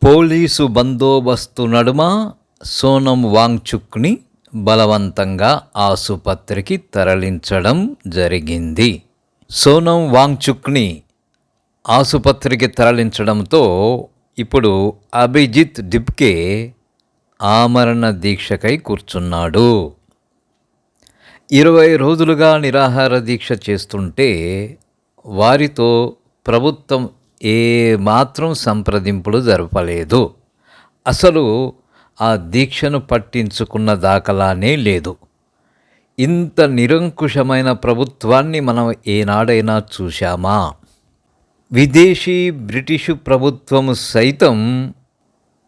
Police బందోబస్తు నడుమ సోనం వాంగ్చుక్ని బలవంతంగా ఆసుపత్రికి తరలించడం జరిగింది. సోనం వాంగ్చుక్ని ఆసుపత్రికి తరలించడంతో ఇప్పుడు అభిజిత్ డిబ్కే ఆమరణ దీక్షకై కూర్చున్నాడు. 20 రోజులుగా నిరాహార దీక్ష చేస్తుంటే వారితో ప్రభుత్వం ఏమాత్రం సంప్రదింపులు జరపలేదు. అసలు ఆ దీక్షను పట్టించుకున్న దాఖలానే లేదు. ఇంత నిరంకుశమైన ప్రభుత్వాన్ని మనం ఏనాడైనా చూశామా? విదేశీ బ్రిటిషు ప్రభుత్వం సైతం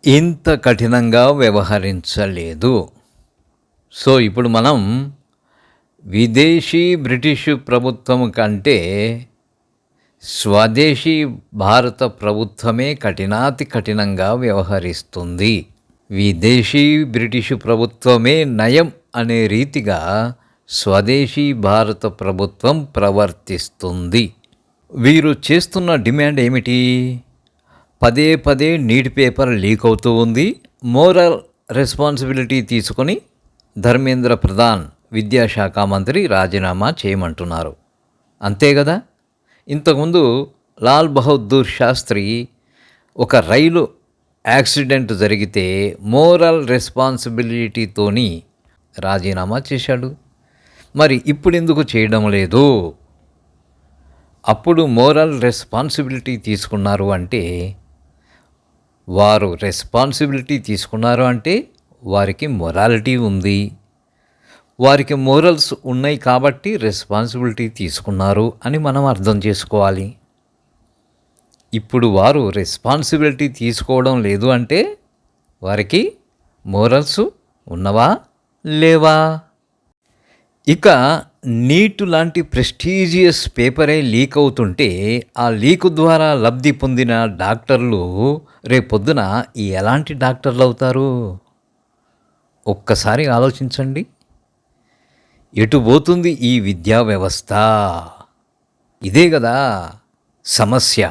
ఇంత కఠినంగా వ్యవహరించలేదు. సో ఇప్పుడు మనం విదేశీ బ్రిటిషు ప్రభుత్వం కంటే స్వదేశీ భారత ప్రభుత్వమే కఠినాతి కఠినంగా వ్యవహరిస్తుంది. విదేశీ బ్రిటిషు ప్రభుత్వమే నయం అనే రీతిగా స్వదేశీ భారత ప్రభుత్వం ప్రవర్తిస్తుంది. వీరు చేస్తున్న డిమాండ్ ఏమిటి? పదే పదే నీట్ పేపర్ లీక్ అవుతూ ఉంది. మోరల్ రెస్పాన్సిబిలిటీ తీసుకొని ధర్మేంద్ర ప్రధాన్ విద్యాశాఖ మంత్రి రాజీనామా చేయమంటున్నారు. అంతే కదా. ఇంతకుముందు లాల్ బహదూర్ శాస్త్రి ఒక రైలు యాక్సిడెంట్ జరిగితే మోరల్ రెస్పాన్సిబిలిటీతోని రాజీనామా చేశాడు. మరి ఇప్పుడు ఎందుకు చేయడం లేదు? అప్పుడు మోరల్ రెస్పాన్సిబిలిటీ తీసుకున్నారు అంటే వారు రెస్పాన్సిబిలిటీ తీసుకున్నారు అంటే వారికి మొరాలిటీ ఉంది, వారికి మోరల్స్ ఉన్నాయి కాబట్టి రెస్పాన్సిబిలిటీ తీసుకున్నారు అని మనం అర్థం చేసుకోవాలి. ఇప్పుడు వారు రెస్పాన్సిబిలిటీ తీసుకోవడం లేదు అంటే వారికి మోరల్స్ ఉన్నవా లేవా? ఇక నీట్ లాంటి ప్రెస్టీజియస్ పేపరే లీక్ అవుతుంటే ఆ లీక్ ద్వారా లబ్ధి పొందిన డాక్టర్లు రేపొద్దున ఎలాంటి డాక్టర్లు అవుతారు? ఒక్కసారి ఆలోచించండి. ఎటు పోతుంది ఈ విద్యా వ్యవస్థ? ఇదే కదా సమస్య.